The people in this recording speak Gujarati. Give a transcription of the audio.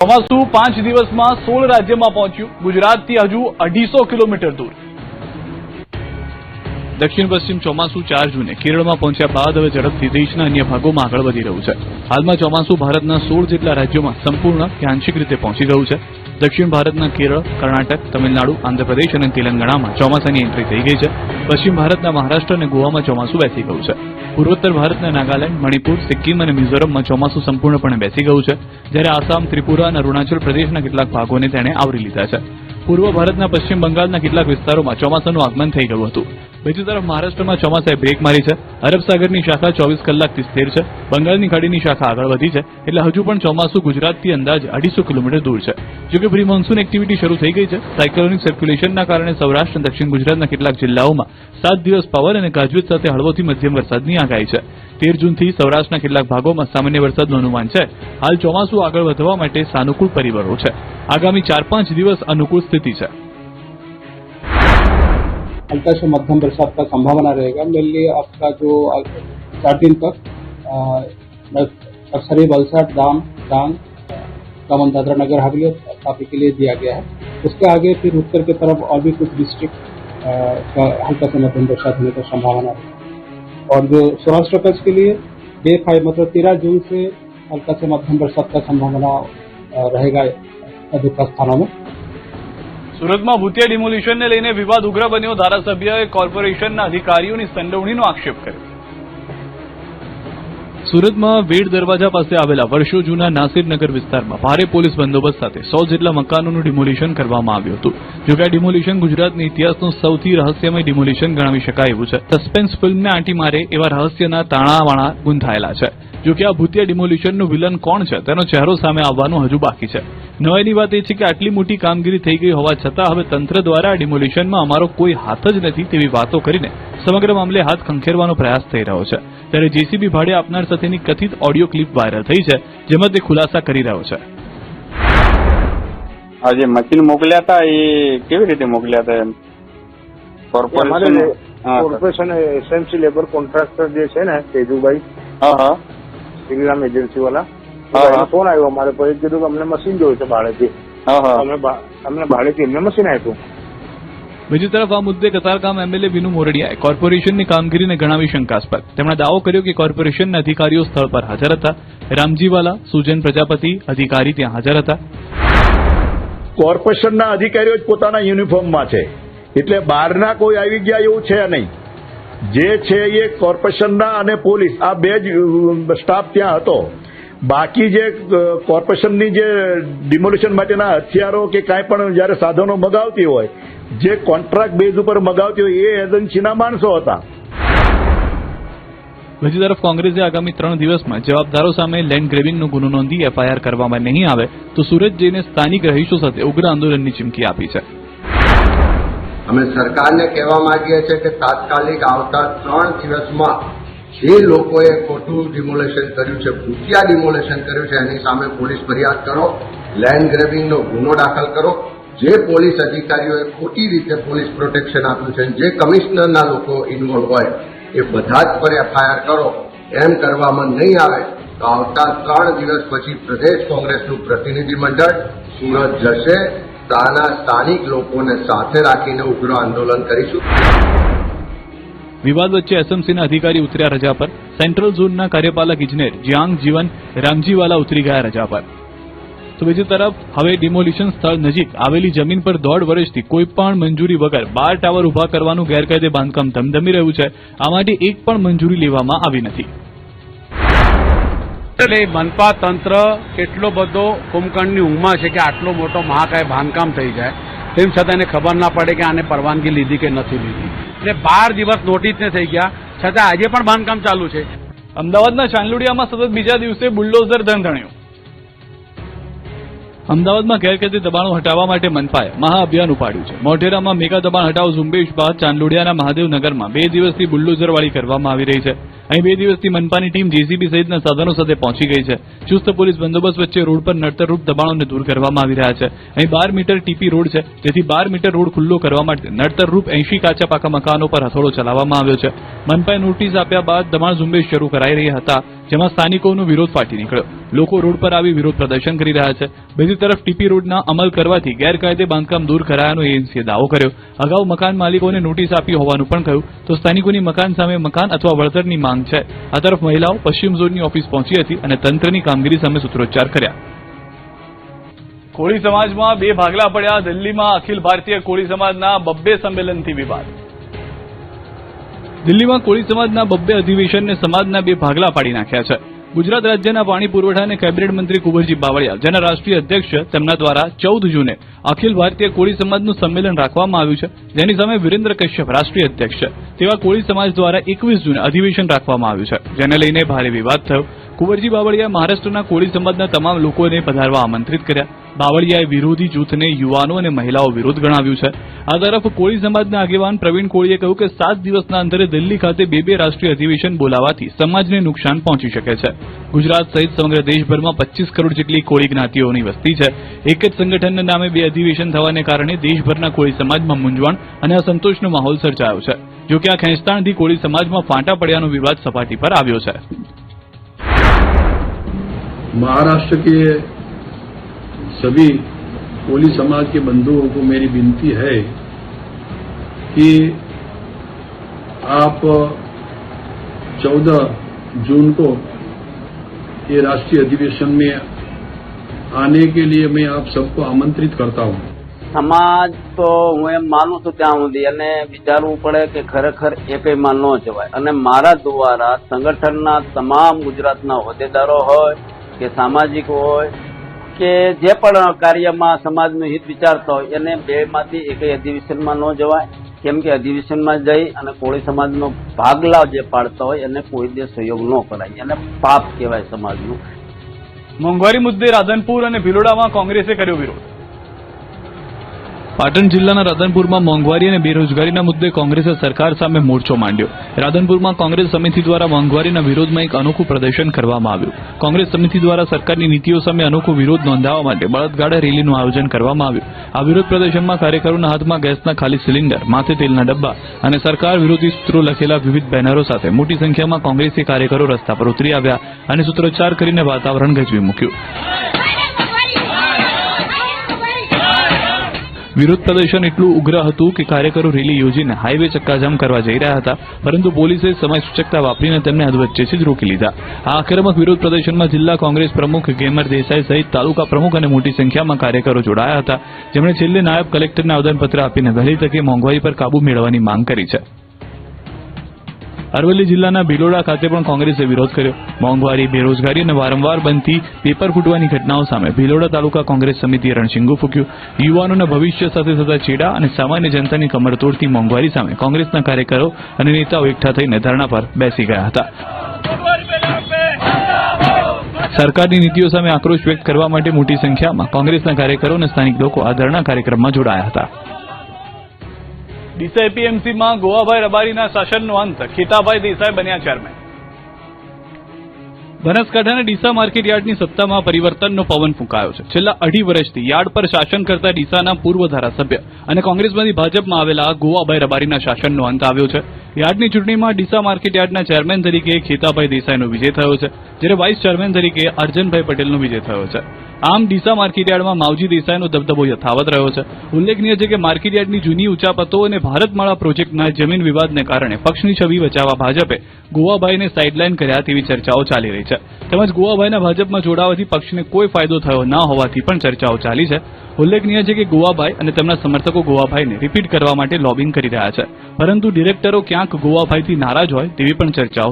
ચોમાસું 5 દિવસમાં 16 રાજ્યમાં પહોંચ્યું. ગુજરાતથી હજુ 250 કિલોમીટર દૂર. દક્ષિણ પશ્ચિમ ચોમાસું 4 જૂને કેરળમાં પહોંચ્યા બાદ હવે ઝડપથી દેશના અન્ય ભાગોમાં આગળ વધી રહ્યું છે. હાલમાં ચોમાસું ભારતના 16 જેટલા રાજ્યોમાં સંપૂર્ણ કે આંશિક રીતે પહોંચી ગયું છે. દક્ષિણ ભારતના કેરળ, કર્ણાટક, તમિલનાડુ, આંધ્રપ્રદેશ અને તેલંગાણામાં ચોમાસાની એન્ટ્રી થઈ ગઈ છે. પશ્ચિમ ભારતના મહારાષ્ટ્ર અને ગોવામાં ચોમાસું બેસી ગયું છે. પૂર્વોત્તર ભારતના નાગાલેન્ડ, મણિપુર, સિક્કિમ અને મિઝોરમમાં ચોમાસું સંપૂર્ણપણે બેસી ગયું છે. જ્યારે આસામ, ત્રિપુરા અને અરુણાચલ પ્રદેશના કેટલાક ભાગોને તેણે આવરી લીધા છે. પૂર્વ ભારતના પશ્ચિમ બંગાળના કેટલાક વિસ્તારોમાં ચોમાસાનું આગમન થઈ ગયું હતું. બીજી તરફ મહારાષ્ટ્રમાં ચોમાસાએ બ્રેક મારી છે. અરબ સાગરની શાખા 24 કલાકથી સ્થિર છે. બંગાળની ખાડીની શાખા આગળ વધી છે. એટલે હજુ પણ ચોમાસું ગુજરાતથી અંદાજ 250 કિલોમીટર દૂર છે. જોકે પ્રી મોન્સૂન એક્ટિવિટી શરૂ થઈ ગઈ છે. સાયક્લોનિક સર્ક્યુલેશનના કારણે સૌરાષ્ટ્ર અને દક્ષિણ ગુજરાતના કેટલાક જિલ્લાઓમાં 7 દિવસ પવન અને ગાજવીજ સાથે હળવોથી મધ્યમ વરસાદની આગાહી છે. 13 જૂનથી સૌરાષ્ટ્રના કેટલાક ભાગોમાં સામાન્ય વરસાદનું અનુમાન છે. હાલ ચોમાસું આગળ વધવા માટે સાનુકૂળ પરિબળો છે. આગામી 4-5 દિવસ અનુકૂળ સ્થિતિ છે. हल्का से मध्यम बरसात का संभावना रहेगा. मेनली आपका जो 4 दिन तक नक्सरी, वलसाड, डांग, दमन, दादरा, नगर हवेली और तापी के लिए दिया गया है. उसके आगे फिर उत्तर की तरफ और भी कुछ डिस्ट्रिक्ट का हल्का से मध्यम बरसात होने का संभावना है. और जो सौराष्ट्र कच्छ के लिए डे 5 मतलब 13 जून से हल्का से मध्यम बरसात का संभावना रहेगा अधिकतर स्थानों में. સુરતમાં ભૂતિયા ડિમોલિશનને લઈને વિવાદ ઉગ્ર બન્યો. ધારાસભ્યએ કોર્પોરેશનના અધિકારીઓની સંડોવણીનો આક્ષેપ કર્યો. સુરતમાં વેડ દરવાજા પાસે આવેલા વર્ષો જૂના નાસિરનગર વિસ્તારમાં ભારે પોલીસ બંદોબસ્ત સાથે 100 જેટલા મકાનોનું ડિમોલિશન કરવામાં આવ્યું હતું. જોકે આ ડિમોલિશન ગુજરાતના ઇતિહાસનું સૌથી રહસ્યમય ડિમોલિશન ગણાવી શકાય એવું છે. સસ્પેન્સ ફિલ્મને આંટી મારે એવા રહસ્યના તાણાવાણા ગૂંથાયેલા છે. જોકે આ ભૂતિયા ડિમોલિશનનું વિલન કોણ છે તેનો ચહેરો સામે આવવાનું હજુ બાકી છે. નવાઈની વાત એ છે કે આટલી મોટી કામગીરી થઈ ગઈ હોવા છતાં હવે તંત્ર દ્વારા ડિમોલિશનમાં અમારો કોઈ હાથ જ નથી તેવી વાતો કરીને સમગ્ર મામલે હાથ ખંખેરવાનો પ્રયાસ થઈ રહ્યો છે. ત્યારે જેસીબી ભાડે આપનાર સાથેની કથિત ઓડિયો ક્લિપ વાયરલ થઈ છે, જેમાં તે ખુલાસા કરી રહ્યો છે. આ જે મશીન મોકલ્યા હતા એ કેવી રીતે મોકલ્યા હતા? એમ કોર્પોરેશન એસએમસી લેબર કોન્ટ્રાક્ટર જે છે ને તેજુભાઈ, શ્રીરામ એજન્સી વાળા, ફોન આવ્યો અમારે પર, કીધું કે અમને મશીન જોયું છે ભાડેથી. અમને ભાડેથી એમને મશીન આપ્યું. બીજી તરફ આ મુદ્દે કતારગામ એમએલએ વિનુ મોરડિયાએ કોર્પોરેશનની કામગીરીને ગણાવી શંકાસ્પદ. તેમણે દાવો કર્યો કે કોર્પોરેશનના અધિકારીઓ સ્થળ પર હાજર હતા. રામજીવાલા, સુજન પ્રજાપતિ અધિકારી ત્યાં હાજર હતા. કોર્પોરેશનના અધિકારીઓ જ પોતાના યુનિફોર્મમાં છે, એટલે બહારના કોઈ આવી ગયા એવું છે નહીં. જે છે એ કોર્પોરેશનના અને પોલીસ આ બે જ સ્ટાફ ત્યાં હતો. બાકી જે કોર્પોરેશનની જે ડિમોલિશન માટેના હથિયારો કે કાંઈ પણ જ્યારે સાધનો મગાવતી હોય, જે કોન્ટ્રાક્ટ બેઝ ઉપર મગાવતી હોય એ એજન્સીના માણસો હતા. બીજી તરફ કોંગ્રેસે આગામી 3 દિવસમાં જવાબદારો સામે લેન્ડ ગ્રેબિંગનો ગુનો નોંધી એફઆઈઆર કરવામાં નહીં આવે તો સુરત જઈને સ્થાનિક રહીશો સાથે ઉગ્ર આંદોલનની ચીમકી આપી છે. અમે સરકારને કહેવા માંગીએ છીએ કે તાત્કાલિક આવતા 3 દિવસમાં જે લોકોએ ખોટું ડિમોલેશન કર્યું છે, ભૂતિયા ડિમોલેશન કર્યું છે, એની સામે પોલીસ ફરિયાદ કરો, લેન્ડ ગ્રેબિંગનો ગુનો દાખલ કરો. જે પોલીસ અધિકારીઓએ ખોટી રીતે પોલીસ પ્રોટેક્શન આપ્યું છે, જે કમિશનરના લોકો ઇન્વોલ્વ હોય એ બધા જ પર એફઆઈઆર કરો. એમ કરવામાં નહીં આવે તો આવતા 3 દિવસ પછી પ્રદેશ કોંગ્રેસનું પ્રતિનિધિ મંડળ સુરત જશે. ત્યાંના સ્થાનિક લોકોને સાથે રાખીને ઉગ્ર આંદોલન કરીશું. વિવાદ વચ્ચે એસએમસીના અધિકારી ઉતર્યા રજા પર. સેન્ટ્રલ ઝોનના કાર્યપાલક ઇજનેર જ્યાંગ જીવન રામજીવાલા ઉતરી ગયા રજા પર. તો બીજી તરફ હવે ડિમોલિશન સ્થળ નજીક આવેલી જમીન પર 1.5 વર્ષથી કોઈ પણ મંજૂરી વગર 12 ટાવર ઉભા કરવાનું ગેરકાયદે બાંધકામ ધમધમી રહ્યું છે. આ માટે એક પણ મંજૂરી લેવામાં આવી નથી. એટલે મનપા તંત્ર કેટલો બધો કુંભકર્ણની ઊંઘમાં છે કે આટલો મોટો મહાકાય બાંધકામ થઈ જાય તેમ છતાં એને ખબર ના પડે કે આને પરવાનગી લીધી કે નથી લીધી. એટલે 12 દિવસ નોટિસને થઈ ગયા છતાં આજે પણ બાંધકામ ચાલુ છે. અમદાવાદના ચાંદલોડિયામાં સતત બીજા દિવસે બુલડોઝર ધણધણ્યું. અમદાવાદમાં ગેરકાયદે દબાણો હટાવવા માટે મનપાએ મહાઅભિયાન ઉપાડ્યું છે. મોઢેરામાં મેગા દબાણ હટાવ ઝુંબેશ બાદ ચાંદલોડિયાના મહાદેવનગરમાં 2 દિવસથી બુલડોઝરવાળી કરવામાં આવી રહી છે. અહીં 2 દિવસથી મનપાની ટીમ જેસીબી સહિતના સાધનો સાથે પહોંચી ગઈ છે. ચુસ્ત પોલીસ બંદોબસ્ત વચ્ચે રોડ પર નડતરરૂપ દબાણોને દૂર કરવામાં આવી રહ્યા છે. અહીં 12 મીટર ટીપી રોડ છે, જેથી 12 મીટર રોડ ખુલ્લો કરવા માટે નડતરરૂપ 80 કાચા પાકા મકાનો પર હથોડો ચલાવવામાં આવ્યો છે. મનપાએ નોટિસ આપ્યા બાદ દબાણ ઝુંબેશ શરૂ કરાઈ રહી હતા, જેમાં સ્થાનિકોનો વિરોધ ફાટી નીકળ્યો. લોકો રોડ પર આવી વિરોધ પ્રદર્શન કરી રહ્યા છે. બીજી તરફ ટીપી રોડના અમલ કરવાથી ગેરકાયદે બાંધકામ દૂર કરાયાનો એએનસીએ દાવો કર્યો. અગાઉ મકાન માલિકોને નોટિસ આપી હોવાનું પણ કહ્યું. તો સ્થાનિકોની મકાન સામે મકાન અથવા વળતરની માંગ છે. આ તરફ મહિલાઓ પશ્ચિમ ઝોનની ઓફિસ પહોંચી હતી અને તંત્રની કામગીરી સામે સૂત્રોચ્ચાર કર્યા. કોળી સમાજમાં 2 ભાગલા પડ્યા. દિલ્હીમાં અખિલ ભારતીય કોળી સમાજના 2 સંમેલનથી વિવાદ. દિલ્હીમાં કોળી સમાજના 2 અધિવેશનને સમાજના 2 ભાગલા પાડી નાખ્યા છે. ગુજરાત રાજ્યના પાણી પુરવઠા અને કેબિનેટ મંત્રી કુંવરજી બાવળિયા, જેના રાષ્ટ્રીય અધ્યક્ષ છે, તેમના દ્વારા 14 જૂને અખિલ ભારતીય કોળી સમાજનું સંમેલન રાખવામાં આવ્યું છે, જેની સામે વિરેન્દ્ર કશ્યપ રાષ્ટ્રીય અધ્યક્ષ છે. તેવા કોળી સમાજ દ્વારા 21 જૂને અધિવેશન રાખવામાં આવ્યું છે, જેને લઈને ભારે વિવાદ થયો. કુંવરજી બાવળિયાએ મહારાષ્ટ્રના કોળી સમાજના તમામ લોકોને પધારવા આમંત્રિત કર્યા. બાવળિયાએ વિરોધી જૂથને યુવાનો અને મહિલાઓ વિરોધ ગણાવ્યું છે. આ તરફ કોળી સમાજના આગેવાન પ્રવીણ કોળીએ કહ્યું કે 7 દિવસના અંતરે દિલ્હી ખાતે 2 રાષ્ટ્રીય અધિવેશન બોલાવાથી સમાજને નુકસાન પહોંચી શકે છે. ગુજરાત સહિત સમગ્ર દેશભરમાં 25 કરોડ જેટલી કોળી જ્ઞાતિઓની વસ્તી છે. એક જ સંગઠનના નામે 2 અધિવેશન થવાને કારણે દેશભરના કોળી સમાજમાં મૂંઝવણ અને અસંતોષનો માહોલ સર્જાયો છે. જો કે આ ખેંચતાણથી કોળી સમાજમાં ફાંટા પડ્યાનો વિવાદ સપાટી પર આવ્યો છે. महाराष्ट्र के सभी कोली समाज के बंधुओं को मेरी विनती है कि आप 14 जून को ये राष्ट्रीय अधिवेशन में आने के लिए मैं आप सबको आमंत्रित करता हूं. સમાજ તો હું એમ માનું છું ત્યાં સુધી અને વિચારવું પડે કે ખરેખર એકમાં ન જવાય અને મારા દ્વારા સંગઠનના તમામ ગુજરાતના હોદ્દેદારો હોય કે સામાજિક હોય કે જે પણ કાર્યમાં સમાજનું હિત વિચારતા હોય એને 2માંથી એકેય અધિવેશનમાં ન જવાય, કેમ કે અધિવેશનમાં જઈ અને કોળી સમાજનો ભાગલા જે પાડતા હોય એને કોઈ દે સહયોગ ન કરાય, એને પાપ કહેવાય સમાજનું. મોંઘવારી મુદ્દે રાધનપુર અને ભિલોડામાં કોંગ્રેસે કર્યો વિરોધ. પાટણ જિલ્લાના રાધનપુરમાં મોંઘવારી અને બેરોજગારીના મુદ્દે કોંગ્રેસે સરકાર સામે મોરચો માંડ્યો. રાધનપુરમાં કોંગ્રેસ સમિતિ દ્વારા મોંઘવારીના વિરોધમાં એક અનોખું પ્રદર્શન કરવામાં આવ્યું. કોંગ્રેસ સમિતિ દ્વારા સરકારની નીતિઓ સામે અનોખો વિરોધ નોંધાવવા માટે બળદગાડા રેલીનું આયોજન કરવામાં આવ્યું. આ વિરોધ પ્રદર્શનમાં કાર્યકરોના હાથમાં ગેસના ખાલી સિલિન્ડર, માથે તેલના ડબ્બા અને સરકાર વિરોધી સૂત્રો લખેલા વિવિધ બેનરો સાથે મોટી સંખ્યામાં કોંગ્રેસી કાર્યકરો રસ્તા પર ઉતરી આવ્યા અને સૂત્રોચ્ચાર કરીને વાતાવરણ ગજવી મૂક્યું. વિરોધ પ્રદર્શન એટલું ઉગ્ર હતું કે કાર્યકરો રેલી યોજીને હાઈવે ચક્કાજામ કરવા જઈ રહ્યા હતા, પરંતુ પોલીસે સમય સૂચકતા વાપરીને તેમને અધવચ્ચેથી જ રોકી લીધા. આ આક્રમક વિરોધ પ્રદર્શનમાં જિલ્લા કોંગ્રેસ પ્રમુખ ગેમર દેસાઈ સહિત તાલુકા પ્રમુખ અને મોટી સંખ્યામાં કાર્યકરો જોડાયા હતા, જેમણે છેલ્લે નાયબ કલેક્ટરને આવેદનપત્ર આપીને વહેલી તકે મોંઘવારી પર કાબુ મેળવવાની માંગ કરી છે. અરવલ્લી જિલ્લાના ભિલોડા ખાતે પણ કોંગ્રેસે વિરોધ કર્યો. મોંઘવારી, બેરોજગારી અને વારંવાર બનતી પેપર ફૂટવાની ઘટનાઓ સામે ભિલોડા તાલુકા કોંગ્રેસ સમિતિએ રણશીંગું ફૂંક્યું. યુવાનોના ભવિષ્ય સાથે થતા ચેડા અને સામાન્ય જનતાની કમર તોડતી મોંઘવારી સામે કોંગ્રેસના કાર્યકરો અને નેતાઓ એકઠા થઈને ધરણા પર બેસી ગયા હતા. સરકારની નીતિઓ સામે આક્રોશ વ્યક્ત કરવા માટે મોટી સંખ્યામાં કોંગ્રેસના કાર્યકરો અને સ્થાનિક લોકો આ ધરણા કાર્યક્રમમાં જોડાયા હતા. ડીસા એપીએમસીમાં ગોવાભાઈ રબારીના શાસનનો અંત, ખીતાભાઈ દેસાઈ બન્યા ચેરમેન. બનાસકાંઠાના ડીસા માર્કેટ યાર્ડની સત્તામાં પરિવર્તનનો પવન ફૂંકાયો છે. છેલ્લા 2.5 વર્ષથી યાર્ડ પર શાસન કરતા ડીસાના પૂર્વ ધારાસભ્ય અને કોંગ્રેસમાંથી ભાજપમાં આવેલા ગોવાભાઈ રબારીના શાસનનો અંત આવ્યો છે. યાર્ડની ચૂંટણીમાં ડીસા માર્કેટ યાર્ડના ચેરમેન તરીકે ખીતાભાઈ દેસાઈનો વિજય થયો છે, જ્યારે વાઇસ ચેરમેન તરીકે અર્જનભાઈ પટેલનો વિજય થયો છે. આમ ડીસા માર્કેટયાર્ડમાં માવજી દેસાઈનો દબદબો યથાવત રહ્યો છે. ઉલ્લેખનીય છે કે માર્કેટયાર્ડની જૂની ઉચાપતો અને ભારતમાળા પ્રોજેક્ટના જમીન વિવાદને કારણે પક્ષની છબી બચાવવા ભાજપે ગોવાભાઈને સાઇડલાઇન કર્યા તેવી ચર્ચાઓ ચાલી રહી છે. તેમજ ગોવાભાઈના ભાજપમાં જોડાવાથી પક્ષને કોઈ ફાયદો થયો ન હોવાથી પણ ચર્ચાઓ ચાલી છે. ઉલ્લેખનીય છે કે ગોવાભાઈ અને તેમના સમર્થકો ગોવાભાઈને રિપીટ કરવા માટે લોબિંગ કરી રહ્યા છે, પરંતુ ડિરેક્ટરો ક્યાંક ગોવાભાઈથી નારાજ હોય તેવી પણ ચર્ચાઓ